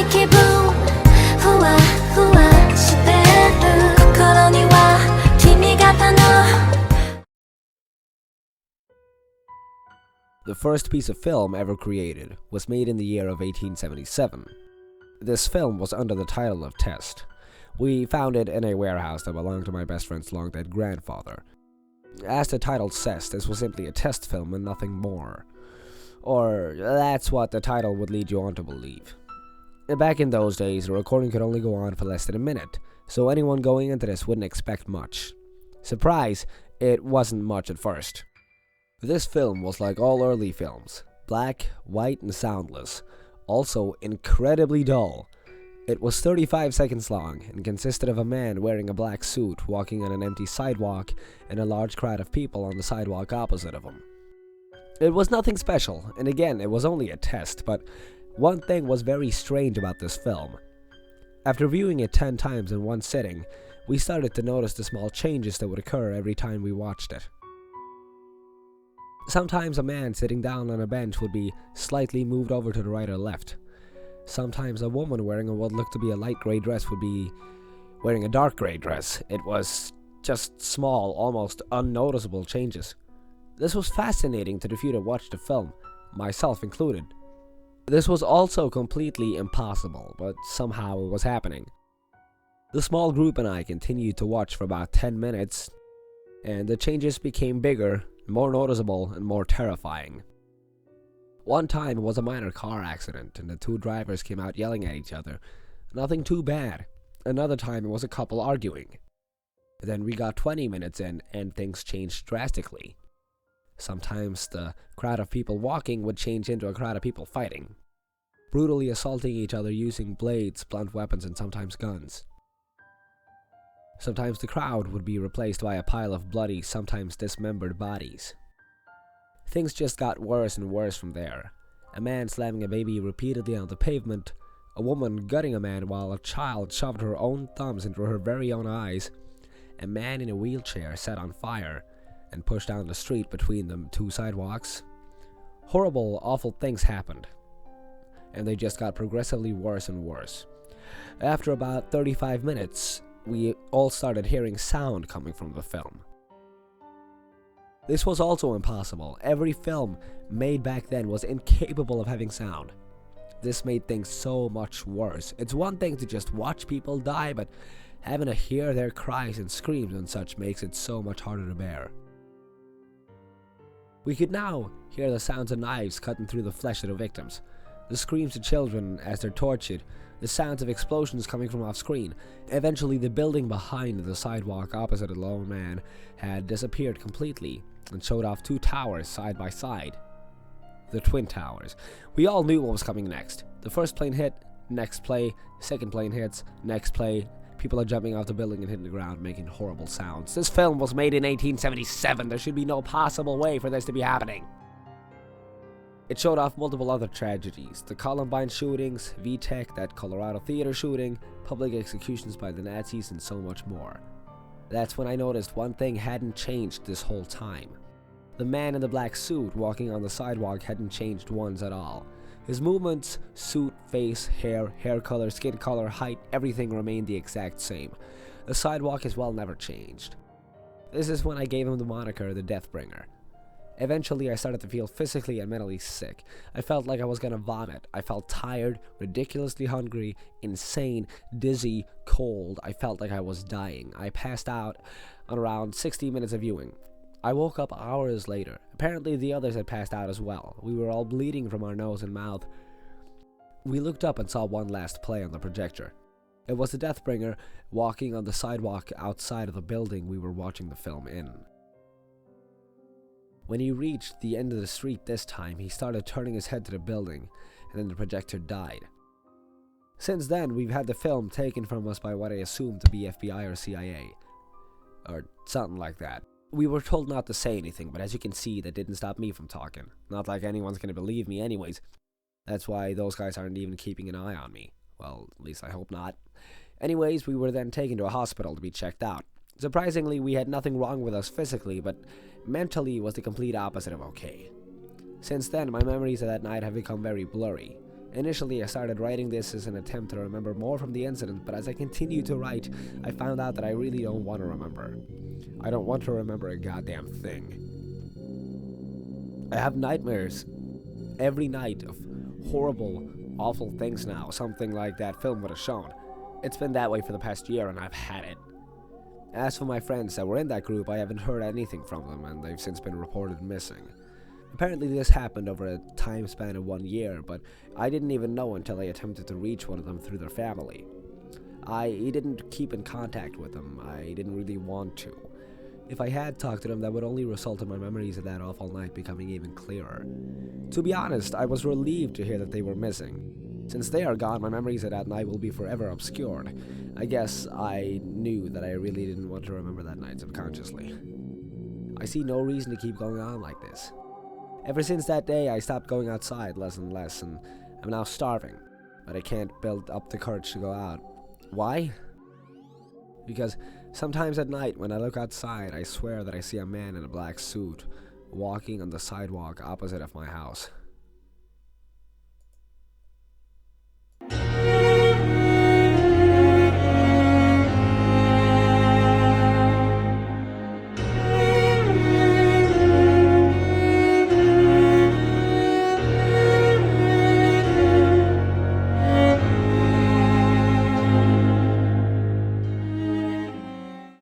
気分ふわふわしてる心には君方の The first piece of film ever created was made in the year of 1877. This film was under the title of Test. We found it in a warehouse that belonged to my best friend's long-dead grandfather. As the title says, this was simply a test film and nothing more. Or, that's what the title would lead you on to believe. Back in those days, a recording could only go on for less than a minute, so anyone going into this wouldn't expect much. Surprise, it wasn't much at first. This film was like all early films, black, white, and soundless, also incredibly dull. It was 35 seconds long and consisted of a man wearing a black suit walking on an empty sidewalk and a large crowd of people on the sidewalk opposite of him. It was nothing special, and again, it was only a test, but one thing was very strange about this film. After viewing it 10 times in one sitting, we started to notice the small changes that would occur every time we watched it. Sometimes a man sitting down on a bench would be slightly moved over to the right or left. Sometimes a woman wearing what looked to be a light grey dress would be wearing a dark grey dress. It was just small, almost unnoticeable changes. This was fascinating to the few that watched the film, myself included. This was also completely impossible, but somehow it was happening. The small group and I continued to watch for about 10 minutes, and the changes became bigger, more noticeable, and more terrifying. One time it was a minor car accident, and the two drivers came out yelling at each other. Nothing too bad. Another time it was a couple arguing. Then we got 20 minutes in, and things changed drastically. Sometimes the crowd of people walking would change into a crowd of people fighting, brutally assaulting each other using blades, blunt weapons, and sometimes guns. Sometimes the crowd would be replaced by a pile of bloody, sometimes dismembered bodies. Things just got worse and worse from there. A man slamming a baby repeatedly on the pavement, a woman gutting a man while a child shoved her own thumbs into her very own eyes, a man in a wheelchair set on fire and pushed down the street between the two sidewalks. Horrible, awful things happened, and they just got progressively worse and worse. After about 35 minutes, we all started hearing sound coming from the film. This was also impossible. Every film made back then was incapable of having sound. This made things so much worse. It's one thing to just watch people die, but having to hear their cries and screams and such makes it so much harder to bear. We could now hear the sounds of knives cutting through the flesh of the victims, the screams of children as they're tortured, the sounds of explosions coming from off-screen. Eventually, the building behind the sidewalk opposite the lone man had disappeared completely and showed off two towers side by side. The Twin Towers. We all knew what was coming next. The first plane hit, next play, second plane hits, next play. People are jumping off the building and hitting the ground, making horrible sounds. This film was made in 1877. There should be no possible way for this to be happening. It showed off multiple other tragedies: the Columbine shootings, VTech, that Colorado theater shooting, public executions by the Nazis, and so much more. That's when I noticed one thing hadn't changed this whole time. The man in the black suit walking on the sidewalk hadn't changed once at all. His movements, suit, face, hair color, skin color, height, everything remained the exact same. The sidewalk as well never changed. This is when I gave him the moniker the Deathbringer. Eventually, I started to feel physically and mentally sick. I felt like I was gonna vomit. I felt tired, ridiculously hungry, insane, dizzy, cold. I felt like I was dying. I passed out on around 60 minutes of viewing. I woke up hours later. Apparently, the others had passed out as well. We were all bleeding from our nose and mouth. We looked up and saw one last play on the projector. It was the Deathbringer walking on the sidewalk outside of the building we were watching the film in. When he reached the end of the street this time, he started turning his head to the building, and then the projector died. Since then, we've had the film taken from us by what I assumed to be FBI or CIA, or something like that. We were told not to say anything, but as you can see, that didn't stop me from talking. Not like anyone's gonna believe me anyways. That's why those guys aren't even keeping an eye on me. Well, at least I hope not. Anyways, we were then taken to a hospital to be checked out. Surprisingly, we had nothing wrong with us physically, but mentally was the complete opposite of okay. Since then, my memories of that night have become very blurry. Initially, I started writing this as an attempt to remember more from the incident, but as I continued to write, I found out that I really don't want to remember. I don't want to remember a goddamn thing. I have nightmares every night of horrible, awful things now, something like that film would have shown. It's been that way for the past year, and I've had it. As for my friends that were in that group, I haven't heard anything from them, and they've since been reported missing. Apparently this happened over a time span of 1 year, but I didn't even know until I attempted to reach one of them through their family. I didn't keep in contact with them. I didn't really want to. If I had talked to them, that would only result in my memories of that awful night becoming even clearer. To be honest, I was relieved to hear that they were missing. Since they are gone, my memories of that night will be forever obscured. I guess I knew that I really didn't want to remember that night subconsciously. I see no reason to keep going on like this. Ever since that day, I stopped going outside less and less, and I'm now starving, but I can't build up the courage to go out. Why? Because sometimes at night, when I look outside, I swear that I see a man in a black suit walking on the sidewalk opposite of my house.